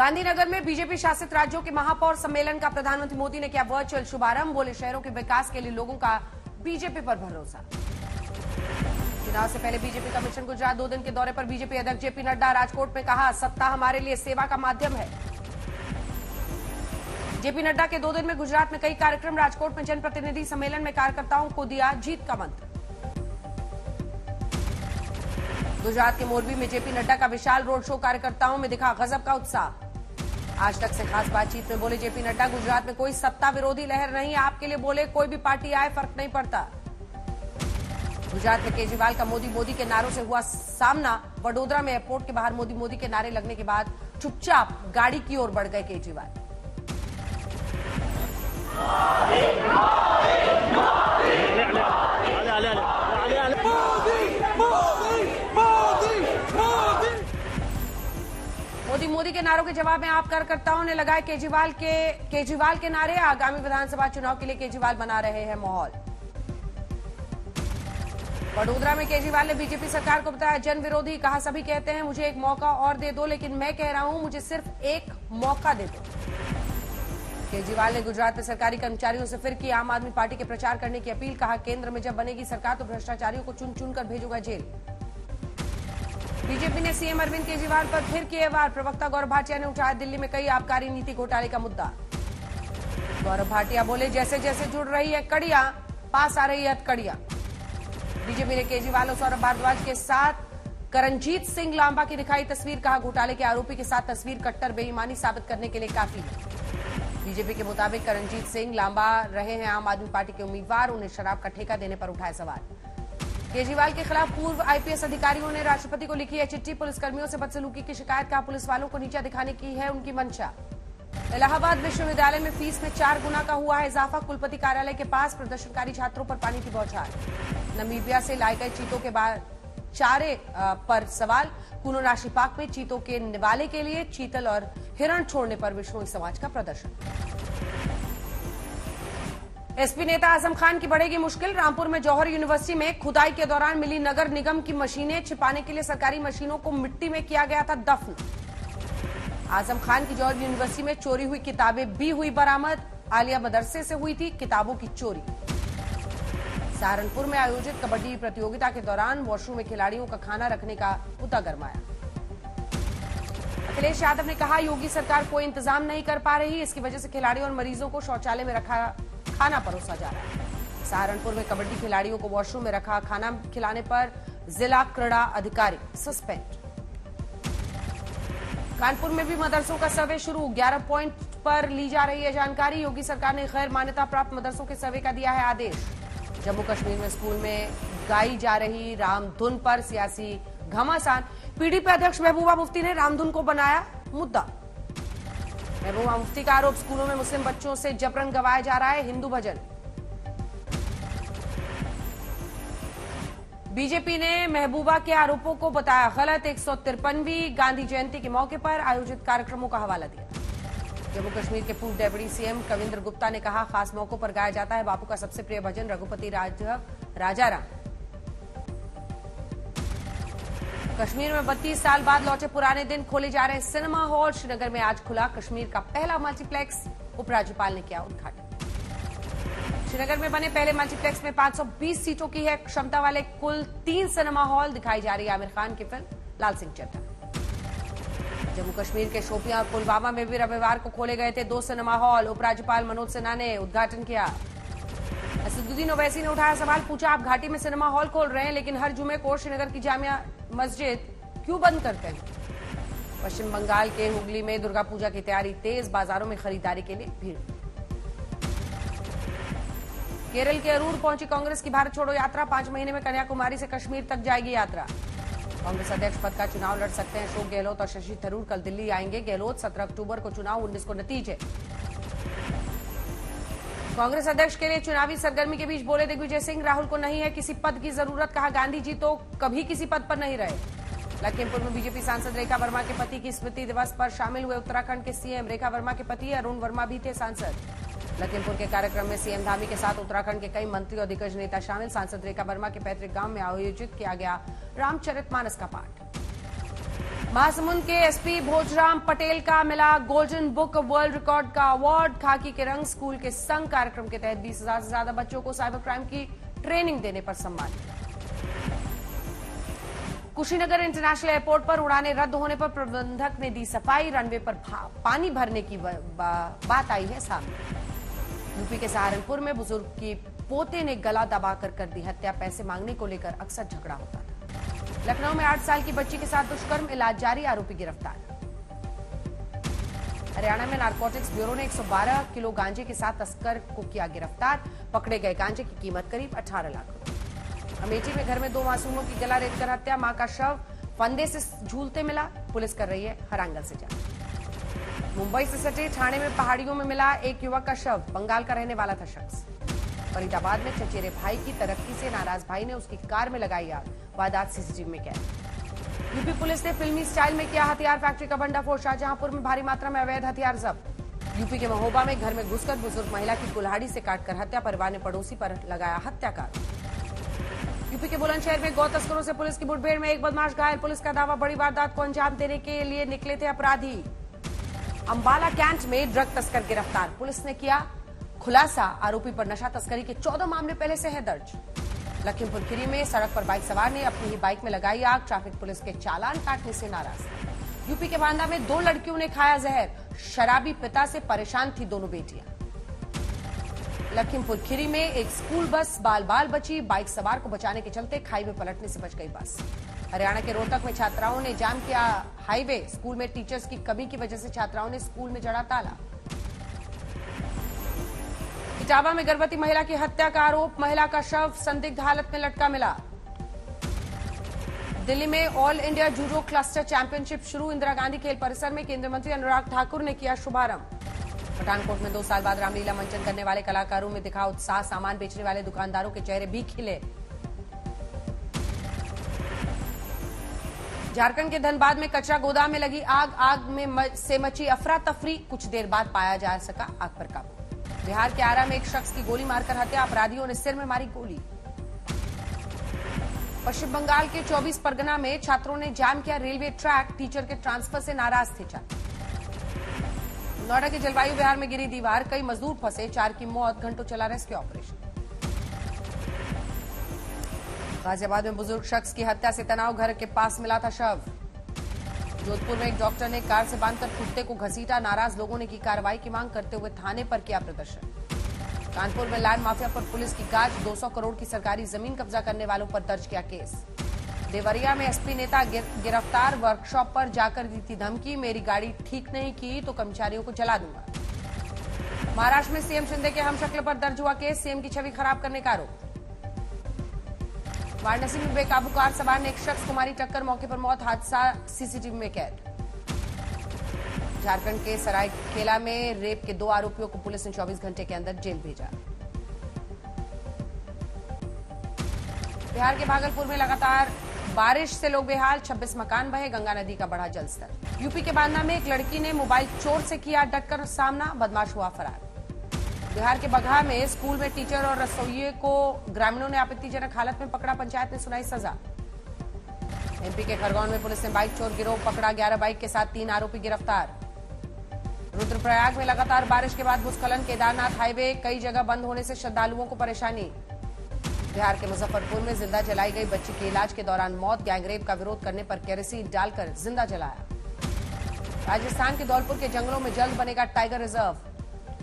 गांधीनगर में बीजेपी शासित राज्यों के महापौर सम्मेलन का प्रधानमंत्री मोदी ने किया वर्चुअल शुभारंभ। बोले, शहरों के विकास के लिए लोगों का बीजेपी पर भरोसा। चुनाव से पहले बीजेपी का मिशन गुजरात 2 दिन के दौरे पर बीजेपी अध्यक्ष जेपी नड्डा। राजकोट में कहा, सत्ता हमारे लिए सेवा का माध्यम है। जेपी नड्डा के 2 दिन में गुजरात में कई कार्यक्रम। राजकोट में जनप्रतिनिधि सम्मेलन में कार्यकर्ताओं को दिया जीत का मंत्र। गुजरात के मोरबी में जेपी नड्डा का विशाल रोड शो। कार्यकर्ताओं में दिखा गजब का उत्साह। आज तक से खास बातचीत में बोले जेपी नड्डा, गुजरात में कोई सत्ता विरोधी लहर नहीं है। आपके लिए बोले, कोई भी पार्टी आए फर्क नहीं पड़ता। गुजरात में केजरीवाल का मोदी मोदी के नारों से हुआ सामना। वडोदरा में एयरपोर्ट के बाहर मोदी मोदी के नारे लगने के बाद चुपचाप गाड़ी की ओर बढ़ गए केजरीवाल। मोदी मोदी के नारों के जवाब में आप कार्यकर्ताओं ने लगाए केजरीवाल के नारे। आगामी विधानसभा चुनाव के लिए केजरीवाल बना रहे हैं माहौल। वडोदरा में केजरीवाल ने बीजेपी सरकार को बताया जन विरोधी। कहा, सभी कहते हैं मुझे एक मौका और दे दो, लेकिन मैं कह रहा हूं मुझे सिर्फ एक मौका दे दो। केजरीवाल ने गुजरात में सरकारी कर्मचारियों से फिर की आम आदमी पार्टी के प्रचार करने की अपील। कहा, केंद्र में जब बनेगी सरकार तो भ्रष्टाचारियों को चुन चुन कर भेजूंगा जेल। बीजेपी ने सीएम अरविंद केजरीवाल पर फिर किए वार। प्रवक्ता गौरव भाटिया ने उठाया दिल्ली में कई आबकारी नीति घोटाले का मुद्दा। गौरव भाटिया बोले, जैसे जैसे जुड़ रही है कड़ियां, पास आ रही है हथकड़ियां। बीजेपी ने केजरीवाल और सौरभ भारद्वाज के साथ करणजीत सिंह लांबा की दिखाई तस्वीर। कहा, घोटाले के आरोपी के साथ तस्वीर कट्टर बेईमानी साबित करने के लिए काफी है। बीजेपी के मुताबिक करणजीत सिंह लांबा रहे हैं आम आदमी पार्टी के उम्मीदवार। उन्हें शराब का ठेका देने पर उठाए सवाल। केजरीवाल के खिलाफ पूर्व आईपीएस अधिकारियों ने राष्ट्रपति को लिखी है चिट्ठी। पुलिसकर्मियों से बदसलूकी की शिकायत। कहा, पुलिस वालों को नीचा दिखाने की है उनकी मंशा। इलाहाबाद विश्वविद्यालय में फीस में 4 गुना का हुआ है इजाफा। कुलपति कार्यालय के पास प्रदर्शनकारी छात्रों पर पानी की बौछार। नमीबिया से लाए गए चीतों के बाद चारे पर सवाल। कुनो नाशी पार्क में चीतों के निवाले के लिए चीतल और हिरण छोड़ने पर विश्नोई समाज का प्रदर्शन। एसपी नेता आजम खान की बढ़ेगी मुश्किल। रामपुर में जौहर यूनिवर्सिटी में खुदाई के दौरान मिली नगर निगम की मशीनें। छिपाने के लिए सरकारी मशीनों को मिट्टी में किया गया था दफन। आजम खान की जौहर यूनिवर्सिटी में चोरी हुई किताबें भी हुई बरामद। आलिया मदरसे से हुई थी किताबों की चोरी। सहारनपुर में आयोजित कबड्डी प्रतियोगिता के दौरान वॉशरूम में खिलाड़ियों का खाना रखने का मुद्दा गरमाया। अखिलेश यादव ने कहा, योगी सरकार कोई इंतजाम नहीं कर पा रही, इसकी वजह से खिलाड़ियों और मरीजों को शौचालय में रखा खाना परोसा जा रहा है। सहारनपुर में कबड्डी खिलाड़ियों को वॉशरूम में रखा खाना खिलाने पर जिला क्रीड़ा अधिकारी सस्पेंड। कानपुर में भी मदरसों का सर्वे शुरू। 11 पॉइंट पर ली जा रही है जानकारी। योगी सरकार ने गैर मान्यता प्राप्त मदरसों के सर्वे का दिया है आदेश। जम्मू कश्मीर में स्कूल में गाई जा रही रामधुन पर सियासी घमासान। पीडीपी अध्यक्ष महबूबा मुफ्ती ने रामधुन को बनाया मुद्दा। महबूबा मुफ्ती का आरोप, स्कूलों में मुस्लिम बच्चों से जबरन गवाया जा रहा है हिंदू भजन। बीजेपी ने महबूबा के आरोपों को बताया गलत। 153वीं गांधी जयंती के मौके पर आयोजित कार्यक्रमों का हवाला दिया। जम्मू कश्मीर के पूर्व डेप्यूटी सीएम कविंद्र गुप्ता ने कहा, खास मौकों पर गाया जाता है बापू का सबसे प्रिय भजन रघुपति राजाराम। कश्मीर में 32 साल बाद लौटे पुराने दिन। खोले जा रहे सिनेमा हॉल। श्रीनगर में आज खुला कश्मीर का पहला मल्टीप्लेक्स। उपराज्यपाल ने किया उद्घाटन। श्रीनगर में बने पहले मल्टीप्लेक्स में 520 सीटों की है क्षमता वाले कुल 3 सिनेमा हॉल। दिखाई जा रही है आमिर खान की फिल्म लाल सिंह चड्ढा। जम्मू कश्मीर के शोपियां और पुलवामा में भी रविवार को खोले गए थे 2 सिनेमा हॉल। उपराज्यपाल मनोज सिन्हा ने उद्घाटन किया। असदुद्दीन ओवैसी ने उठाया सवाल। पूछा, आप घाटी में सिनेमा हॉल खोल रहे हैं लेकिन हर जुमे को श्रीनगर की जामिया मस्जिद क्यों बंद करते हैं? पश्चिम बंगाल के हुगली में दुर्गा पूजा की तैयारी तेज। बाजारों में खरीदारी के लिए भीड़। केरल के अरूर पहुंची कांग्रेस की भारत छोड़ो यात्रा। 5 महीने में कन्याकुमारी से कश्मीर तक जाएगी यात्रा। कांग्रेस अध्यक्ष पद का चुनाव लड़ सकते हैं अशोक गहलोत और शशि थरूर। कल दिल्ली आएंगे गहलोत। 17 अक्टूबर को चुनाव, 19 को नतीजे। कांग्रेस अध्यक्ष के लिए चुनावी सरगर्मी के बीच बोले दिग्विजय सिंह, राहुल को नहीं है किसी पद की जरूरत। कहा, गांधी जी तो कभी किसी पद पर नहीं रहे। लखीमपुर में बीजेपी सांसद रेखा वर्मा के पति की स्मृति दिवस पर शामिल हुए उत्तराखंड के सीएम। रेखा वर्मा के पति अरुण वर्मा भी थे सांसद। लखीमपुर के कार्यक्रम में सीएम धामी के साथ उत्तराखंड के कई मंत्री और दिग्गज नेता शामिल। सांसद रेखा वर्मा के पैतृक गांव में आयोजित किया गया रामचरितमानस का पाठ। महासमुंद के एसपी भोजराम पटेल का मिला गोल्डन बुक वर्ल्ड रिकॉर्ड का अवार्ड। खाकी के रंग स्कूल के संघ कार्यक्रम के तहत 20,000 से ज्यादा बच्चों को साइबर क्राइम की ट्रेनिंग देने पर सम्मान। कुशीनगर इंटरनेशनल एयरपोर्ट पर उड़ानें रद्द होने पर प्रबंधक ने दी सफाई। रनवे पर पानी भरने की बात आई है सामने। यूपी के सहारनपुर में बुजुर्ग की पोते ने गला दबाकर कर दी हत्या। पैसे मांगने को लेकर अक्सर झगड़ा होता था। लखनऊ में 8 साल की बच्ची के साथ दुष्कर्म, इलाज जारी, आरोपी गिरफ्तार। हरियाणा में नारकोटिक्स ब्यूरो ने 112 किलो गांजे के साथ तस्कर को किया गिरफ्तार। पकड़े गए गांजे की कीमत करीब 18 लाख। अमेठी में घर में 2 मासूमों की गला रेतकर हत्या। मां का शव फंदे से झूलते मिला। पुलिस कर रही है हर एंगल से जांच। मुंबई से सटे ठाणे में पहाड़ियों में मिला एक युवक का शव। बंगाल का रहने वाला था शख्स। फरीदाबाद में चचेरे भाई की तरक्की से नाराज भाई ने उसकी कार में लगाई आग। वारदात सीसीटीवी में कैद। यूपी पुलिस ने फिल्मी स्टाइल में किया हथियार फैक्ट्री का भंडाफोड़। शाहजहांपुर में भारी मात्रा में अवैध हथियार जब्त। यूपी के महोबा में घर में घुसकर बुजुर्ग महिला की कुल्हाड़ी से काटकर हत्या। परिवार ने पड़ोसी पर लगाया हत्या का। यूपी के बुलंदशहर में गौ तस्करों से पुलिस की मुठभेड़ में एक बदमाश घायल। पुलिस का दावा बड़ी वारदात को अंजाम देने के लिए निकले थे अपराधी। अंबाला कैंट में ड्रग तस्कर गिरफ्तार। पुलिस ने किया खुलासा। आरोपी पर नशा तस्करी के 14 मामले पहले से है दर्ज। लखीमपुर खीरी में सड़क पर बाइक सवार ने अपनी ही बाइक में लगाई आग। ट्रैफिक पुलिस के चालान काटने से नाराज। यूपी के बांदा में 2 लड़कियों ने खाया जहर। शराबी पिता से परेशान थी दोनों बेटियां। लखीमपुर खीरी में एक स्कूल बस बाल बाल बची। बाइक सवार को बचाने के चलते खाई में पलटने से बच गई बस। हरियाणा के रोहतक में छात्राओं ने जाम किया हाईवे। स्कूल में टीचर्स की कमी की वजह से छात्राओं ने स्कूल में जड़ा ताला। इटावा में गर्भवती महिला की हत्या का आरोप। महिला का शव संदिग्ध हालत में लटका मिला। दिल्ली में all India judo cluster championship शुरू। इंदिरा गांधी खेल परिसर में केंद्रीय मंत्री अनुराग ठाकुर ने किया शुभारंभ। पठानकोट में 2 साल बाद रामलीला मंचन करने वाले कलाकारों में दिखा उत्साह। सामान बेचने वाले दुकानदारों के चेहरे भी खिले। झारखंड के धनबाद में कचरा गोदाम में लगी आग। आग में से मची अफरा तफरी। कुछ देर बाद पाया जा सका आग पर काबू। बिहार के आरा में एक शख्स की गोली मारकर हत्या। अपराधियों ने सिर में मारी गोली। पश्चिम बंगाल के 24 परगना में छात्रों ने जाम किया रेलवे ट्रैक। टीचर के ट्रांसफर से नाराज थे छात्र। नोएडा के जलवायु विहार में गिरी दीवार। कई मजदूर फंसे। 4 की मौत। घंटों चला रेस्क्यू ऑपरेशन। गाजियाबाद में बुजुर्ग शख्स की हत्या से तनाव। घर के पास मिला था शव। जोधपुर में एक डॉक्टर ने कार से बांधकर कुत्ते को घसीटा। नाराज लोगों ने की कार्रवाई की मांग करते हुए थाने पर किया प्रदर्शन। कानपुर में लैंड माफिया पर पुलिस की गाज। 200 करोड़ की सरकारी जमीन कब्जा करने वालों पर दर्ज किया केस। देवरिया में एसपी नेता गिरफ्तार। वर्कशॉप पर जाकर दी थी धमकी। मेरी गाड़ी ठीक नहीं की तो कर्मचारियों को जला दूंगा। महाराष्ट्र में सीएम शिंदे के हमशक्ल पर दर्ज हुआ केस। सीएम की छवि खराब करने का आरोप। वाराणसी में बेकाबू कार सवार ने एक शख्स को मारी टक्कर। मौके पर मौत। हादसा सीसीटीवी में कैद। झारखंड के सरायकेला में रेप के 2 आरोपियों को पुलिस ने 24 घंटे के अंदर जेल भेजा। बिहार के भागलपुर में लगातार बारिश से लोग बेहाल। 26 मकान बहे। गंगा नदी का बढ़ा जलस्तर। यूपी के बांदा में एक लड़की ने मोबाइल चोर से किया डटकर सामना। बदमाश हुआ फरार। बिहार के बगहा में स्कूल में टीचर और रसोइये को ग्रामीणों ने आपत्तिजनक हालत में पकड़ा। पंचायत ने सुनाई सजा। एमपी के खरगोन में पुलिस ने बाइक चोर गिरोह पकड़ा। 11 बाइक के साथ 3 आरोपी गिरफ्तार। रुद्रप्रयाग में लगातार बारिश के बाद भूस्खलन। केदारनाथ हाईवे कई जगह बंद होने से श्रद्धालुओं को परेशानी। बिहार के मुजफ्फरपुर में जिंदा जलाई गई बच्ची की इलाज के दौरान मौत। गैंगरेप का विरोध करने पर केरोसिन डालकर जिंदा जलाया। राजस्थान के धौलपुर के जंगलों में जल्द बनेगा टाइगर रिजर्व।